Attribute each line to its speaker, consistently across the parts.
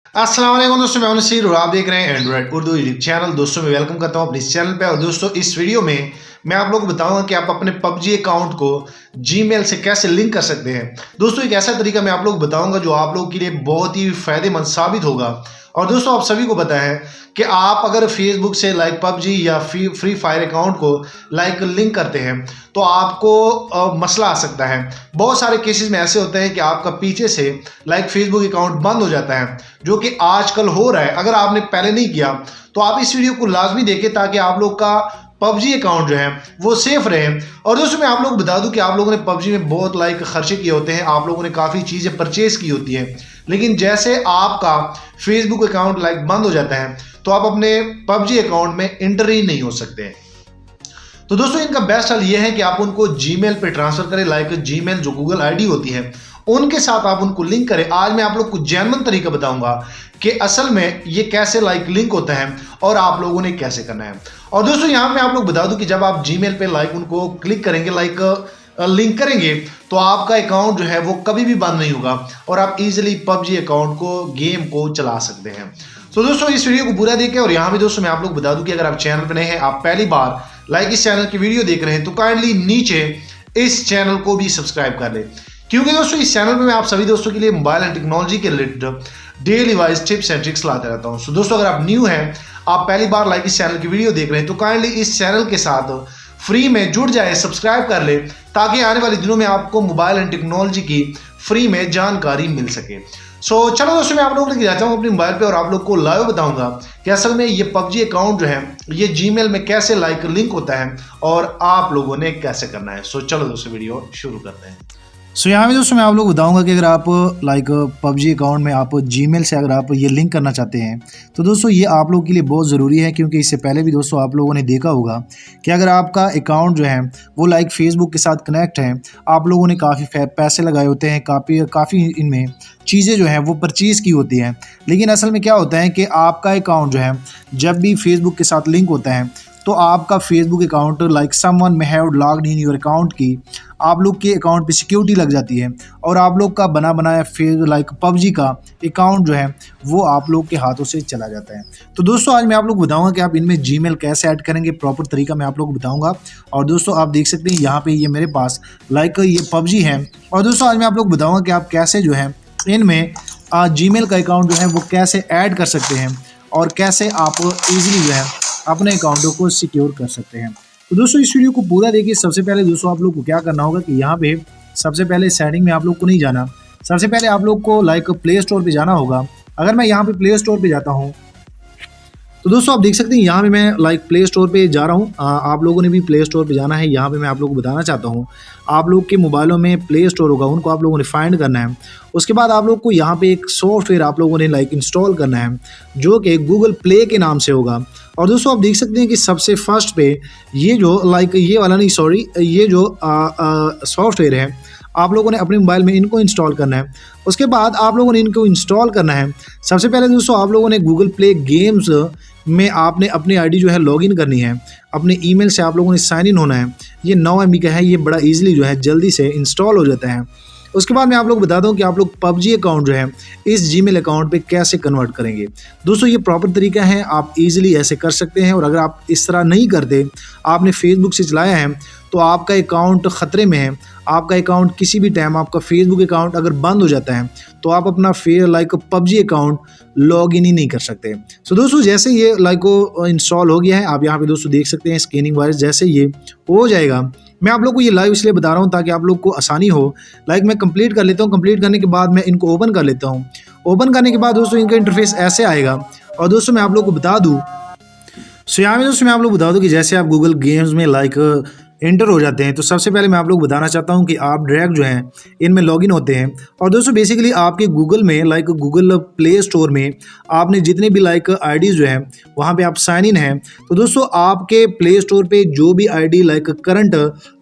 Speaker 1: अस्सलाम वालेकुम दोस्तों, मैं नसीर और आप देख रहे हैं एंड्रॉइड उर्दू यूट्यूब चैनल। दोस्तों मैं वेलकम करता हूं अपने इस चैनल पे। और दोस्तों इस वीडियो में मैं आप लोगों को बताऊंगा कि आप अपने पबजी अकाउंट को जीमेल से कैसे लिंक कर सकते हैं। दोस्तों एक ऐसा तरीका मैं आप लोगों को बताऊंगा जो आप लोगों के लिए बहुत ही फायदेमंद साबित होगा। और दोस्तों आप सभी को पता है कि आप अगर फेसबुक से पबजी या फ्री फायर अकाउंट को लिंक करते हैं तो आपको मसला आ सकता है। बहुत सारे केसेस में ऐसे होते हैं कि आपका पीछे से फेसबुक अकाउंट बंद हो जाता है, जो कि आजकल हो रहा है। अगर आपने पहले नहीं किया तो आप इस वीडियो को लाजमी देखें ताकि आप लोग का पबजी अकाउंट जो है वो सेफ रहे। और दोस्तों मैं आप लोगों को बता दूं कि आप लोगों ने पबजी में बहुत खर्चे किए होते हैं, आप लोगों ने काफ़ी चीज़ें परचेज की होती हैं, लेकिन जैसे आपका फेसबुक अकाउंट बंद हो जाता है तो आप अपने पबजी अकाउंट में एंटर ही नहीं हो सकते हैं। तो दोस्तों इनका बेस्ट हल ये है कि आप उनको जीमेल पे ट्रांसफर करें। जीमेल जो गूगल आईडी होती है उनके साथ आप उनको लिंक करें। आज मैं आप लोग को जेन्युइन तरीका बताऊंगा कि असल में ये कैसे लिंक होता है और आप लोगों ने कैसे करना है। और दोस्तों यहाँ पे आप लोग बता दूं कि जब आप जीमेल पे उनको क्लिक करेंगे, लिंक करेंगे, तो आपका अकाउंट जो है वो कभी भी बंद नहीं होगा और आप इजीली पबजी अकाउंट को गेम को चला सकते हैं। तो दोस्तों इस वीडियो को पूरा देखें। और यहाँ भी दोस्तों मैं आप लोग बता दूं कि अगर आप चैनल पर नए हैं, आप पहली बार इस चैनल की वीडियो देख रहे हैं, तो काइंडली नीचे इस चैनल को भी सब्सक्राइब कर ले, क्योंकि दोस्तों इस चैनल पे मैं आप सभी दोस्तों के लिए मोबाइल एंड टेक्नोलॉजी के related daily wise tips and tricks लाते रहता हूं। सो दोस्तों अगर आप न्यू हैं, आप पहली बार इस चैनल की वीडियो देख रहे हैं, तो काइंडली इस चैनल के साथ फ्री में जुड़ जाए, सब्सक्राइब कर ले, ताकि आने वाले दिनों में आपको मोबाइल एंड टेक्नोलॉजी की फ्री में जानकारी मिल सके। चलो दोस्तों मैं आप लोगों को लेके जाता हूँ अपने मोबाइल पे और आप लोग को लाइव बताऊंगा कि असल में ये पबजी अकाउंट जो है ये जीमेल में कैसे लिंक होता है और आप लोगों ने कैसे करना है। चलो दोस्तों वीडियो शुरू करते हैं।
Speaker 2: यहाँ में दोस्तों मैं आप लोग को बताऊंगा कि अगर आप पबजी अकाउंट में आप जीमेल से अगर आप ये लिंक करना चाहते हैं तो दोस्तों ये आप लोगों के लिए बहुत ज़रूरी है, क्योंकि इससे पहले भी दोस्तों आप लोगों ने देखा होगा कि अगर आपका अकाउंट जो है वो फेसबुक के साथ कनेक्ट है, आप लोगों ने काफ़ी पैसे लगाए होते हैं, काफ़ी इनमें चीज़ें जो हैं वो परचेज़ की होती हैं, लेकिन असल में क्या होता है कि आपका अकाउंट जो है जब भी फेसबुक के साथ लिंक होता है तो आपका Facebook account someone may have logged in your account की आप लोग के अकाउंट पे सिक्योरिटी लग जाती है और आप लोग का बना बनाया पबजी का अकाउंट जो है वो आप लोग के हाथों से चला जाता है। तो दोस्तों आज मैं आप लोग को बताऊंगा कि आप इनमें जीमेल कैसे ऐड करेंगे, प्रॉपर तरीका मैं आप लोग को बताऊंगा। और दोस्तों आप देख सकते हैं यहाँ पे ये मेरे पास ये पबजी है। और दोस्तों आज मैं आप लोग को बताऊँगा कि आप कैसे जो है इनमें जीमेल का अकाउंट जो है वो कैसे ऐड कर सकते हैं और कैसे आप ईजिली जो है अपने अकाउंटों को सिक्योर कर सकते हैं। तो दोस्तों इस वीडियो को पूरा देखिए। सबसे पहले दोस्तों आप लोग को क्या करना होगा कि यहाँ पे सबसे पहले सेटिंग में आप लोग को नहीं जाना, सबसे पहले आप लोग को प्ले स्टोर पे जाना होगा। अगर मैं यहाँ पे प्ले स्टोर पे जाता हूँ तो दोस्तों आप देख सकते हैं यहाँ पे मैं प्ले स्टोर पे जा रहा हूँ। आप लोगों ने भी प्ले स्टोर पे जाना है। यहाँ पे मैं आप लोगों को बताना चाहता हूँ, आप लोग के मोबाइलों में प्ले स्टोर होगा, उनको आप लोगों ने फाइंड करना है। उसके बाद आप लोग को यहाँ पे एक सॉफ्टवेयर आप लोगों ने इंस्टॉल करना है, जो कि गूगल प्ले के नाम से होगा। और दोस्तों आप देख सकते हैं कि सबसे फर्स्ट पे ये जो ये वाला नहीं, सॉरी, ये जो सॉफ्टवेयर है आप लोगों ने अपने मोबाइल में इनको इंस्टॉल करना है। उसके बाद आप लोगों ने इनको इंस्टॉल करना है। सबसे पहले दोस्तों आप लोगों ने गूगल प्ले गेम्स में आपने अपनी आईडी जो है लॉगिन करनी है, अपने ईमेल से आप लोगों ने साइन इन होना है। ये 9 MB का है, ये बड़ा इजीली जो है जल्दी से इंस्टॉल हो जाता है। उसके बाद मैं आप लोग को बताता हूँ कि आप लोग पबजी अकाउंट जो है इस जीमेल अकाउंट पे कैसे कन्वर्ट करेंगे। दोस्तों ये प्रॉपर तरीका है, आप इजीली ऐसे कर सकते हैं। और अगर आप इस तरह नहीं करते, आपने फेसबुक से चलाया है तो आपका अकाउंट ख़तरे में है। आपका अकाउंट किसी भी टाइम, आपका फेसबुक अकाउंट अगर बंद हो जाता है तो आप अपना पबजी अकाउंट लॉग इन ही नहीं कर सकते। दोस्तों जैसे ये को इंस्टॉल हो गया है, आप यहाँ पे दोस्तों देख सकते हैं स्कैनिंग वाइज जैसे ये हो जाएगा। मैं आप लोग को ये लाइव इसलिए बता रहा हूँ ताकि आप लोग को आसानी हो। मैं कंप्लीट कर लेता हूँ, कंप्लीट करने के बाद मैं इनको ओपन कर लेता हूँ। ओपन करने के बाद दोस्तों इनका इंटरफेस ऐसे आएगा। और दोस्तों मैं आप लोग को बता दूँ, यहाँ में दोस्तों मैं आप लोग बता दूँ कि जैसे आप गूगल गेम्स में एंटर हो जाते हैं तो सबसे पहले मैं आप लोग बताना चाहता हूं कि आप डायरेक्ट जो हैं इनमें लॉगिन होते हैं। और दोस्तों बेसिकली आपके गूगल में गूगल प्ले स्टोर में आपने जितने भी आईडीज़ जो हैं वहां पे आप साइन इन हैं। तो दोस्तों आपके प्ले स्टोर पे जो भी आईडी करंट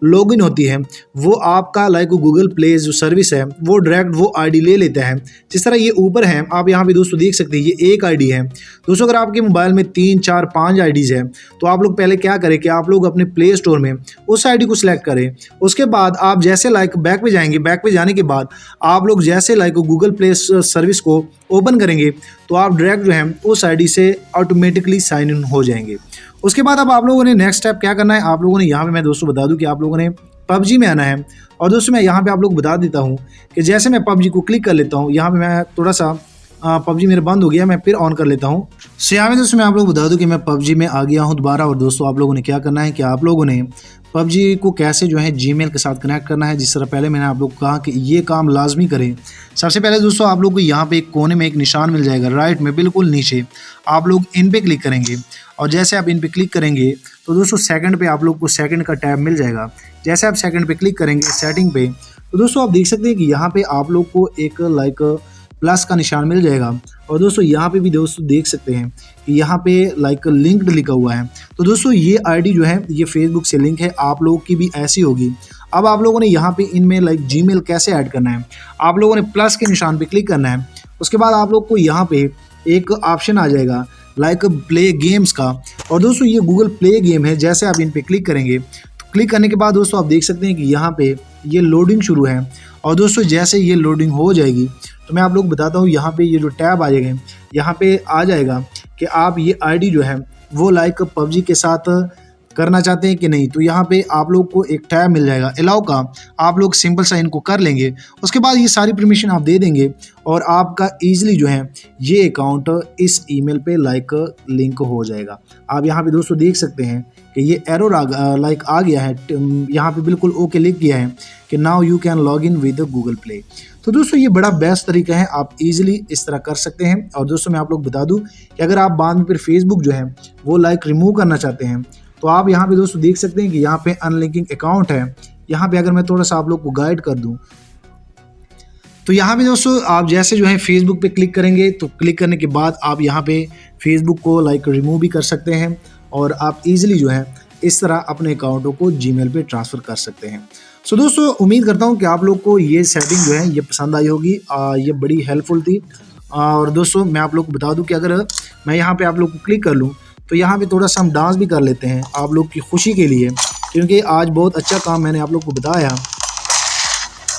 Speaker 2: लॉगिन होती है वो आपका गूगल प्ले जो सर्विस है वो डायरेक्ट वो आईडी ले लेता है। जिस तरह ये ऊपर है आप यहाँ पे दोस्तों देख सकते हैं, ये एक आईडी है। दोस्तों अगर आपके मोबाइल में 3, 4, 5 आईडीज़ है तो आप लोग पहले क्या करें कि आप लोग अपने प्ले स्टोर में उस आईडी को सिलेक्ट करें। उसके बाद आप जैसे लाइक बैक पे जाएंगे, बैक पे जाने के बाद आप लोग जैसे लाइक गूगल प्ले सर्विस को ओपन करेंगे तो आप डायरेक्ट जो है उस आईडी से ऑटोमेटिकली साइन इन हो जाएंगे। उसके बाद अब आप लोगों ने नेक्स्ट स्टेप क्या करना है, आप लोगों ने यहाँ पे मैं दोस्तों बता दूं कि आप लोगों ने पबजी में आना है। और दोस्तों मैं यहाँ पे आप लोग बता देता हूँ कि जैसे मैं पबजी को क्लिक कर लेता हूँ, यहाँ पे मैं थोड़ा सा पबजी मेरा बंद हो गया, मैं फिर ऑन कर लेता हूँ। सो यहाँ पे दोस्तों मैं आप लोग बता दूं कि मैं पबजी में आ गया हूँ दोबारा। और दोस्तों आप लोगों ने क्या करना है कि आप लोगों ने पबजी को कैसे जो है जीमेल के साथ कनेक्ट करना है, जिस तरह पहले मैंने आप लोग को कहा कि ये काम लाजमी करें। सबसे पहले दोस्तों आप लोग को यहाँ पे एक कोने में एक निशान मिल जाएगा, राइट में बिल्कुल नीचे आप लोग इन पे क्लिक करेंगे। और जैसे आप इन पे क्लिक करेंगे तो दोस्तों सेकंड पे आप लोग को सेकंड का टैब मिल जाएगा। जैसे आप सेकंड पे क्लिक करेंगे सेटिंग पे तो दोस्तों आप देख सकते हैं कि यहाँ पे आप लोग को एक लाइक प्लस का निशान मिल जाएगा। और दोस्तों यहाँ पे भी दोस्तों देख सकते हैं कि यहाँ पे लाइक लिंक्ड लिखा हुआ है। तो दोस्तों ये आईडी जो है ये फेसबुक से लिंक है, आप लोगों की भी ऐसी होगी। अब आप लोगों ने यहाँ पे इनमें लाइक जीमेल कैसे ऐड करना है, आप लोगों ने प्लस के निशान पे क्लिक करना है। उसके बाद आप लोग को यहाँ पे एक ऑप्शन आ जाएगा लाइक प्ले गेम्स का। और दोस्तों ये गूगल प्ले गेम है, जैसे आप इन पे क्लिक करेंगे तो क्लिक करने के बाद दोस्तों आप देख सकते हैं कि यहाँ पे ये लोडिंग शुरू है। और दोस्तों जैसे ये लोडिंग हो जाएगी तो मैं आप लोग बताता हूँ, यहाँ पे ये जो टैब आ जाएगा यहाँ पे आ जाएगा कि आप ये आईडी जो है वो लाइक पबजी के साथ करना चाहते हैं कि नहीं। तो यहाँ पे आप लोग को एक टैब मिल जाएगा अलाउ का, आप लोग सिंपल सा इनको कर लेंगे। उसके बाद ये सारी परमिशन आप दे देंगे और आपका ईजिली जो है ये अकाउंट इस ईमेल पे लाइक लिंक हो जाएगा। आप यहाँ पे दोस्तों देख सकते हैं कि ये एरर लाइक आ गया है, यहाँ पे बिल्कुल ओके लिख गया है कि now you can log in with Google play. तो दोस्तों ये बड़ा बेस्ट तरीका है, आप इजीली इस तरह कर सकते हैं। और दोस्तों मैं आप लोग बता दूं कि अगर आप बाद में फिर फेसबुक जो है वो लाइक रिमूव करना चाहते हैं तो आप यहाँ पे दोस्तों देख सकते हैं कि यहाँ पे अनलिंकिंग अकाउंट है। यहाँ पे अगर मैं थोड़ा सा आप लोग को गाइड कर दूं तो यहाँ पे दोस्तों आप जैसे जो है फेसबुक पे क्लिक करेंगे तो क्लिक करने के बाद आप यहाँ पे फेसबुक को लाइक रिमूव भी कर सकते हैं और आप इजीली जो है इस तरह अपने अकाउंटों को जीमेल पे ट्रांसफ़र कर सकते हैं। सो दोस्तों उम्मीद करता हूँ कि आप लोग को ये सेटिंग जो है ये पसंद आई होगी, ये बड़ी हेल्पफुल थी। और दोस्तों मैं आप लोग को बता दूं कि अगर मैं यहाँ पे आप लोग को क्लिक कर लूँ तो यहाँ पे थोड़ा सा हम डांस भी कर लेते हैं आप लोग की खुशी के लिए, क्योंकि आज बहुत अच्छा काम मैंने आप लोग को बताया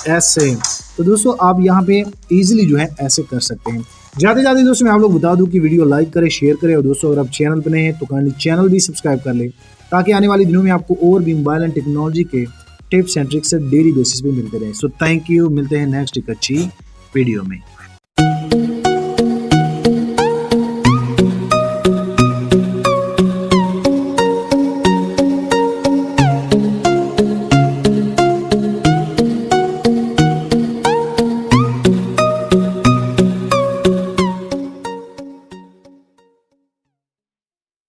Speaker 2: ऐसे। तो दोस्तों आप यहाँ पे इजीली जो है ऐसे कर सकते हैं। जाते जाते दोस्तों मैं आप लोग बता दूं कि वीडियो लाइक करें, शेयर करें और दोस्तों अगर आप चैनल पर नए हैं तो काइंडली चैनल भी सब्सक्राइब कर लें ताकि आने वाले दिनों में आपको और भी मोबाइल एंड टेक्नोलॉजी के tips and tricks daily basis पे मिलते रहे। सो थैंक यू, मिलते हैं नेक्स्ट एक अच्छी वीडियो में।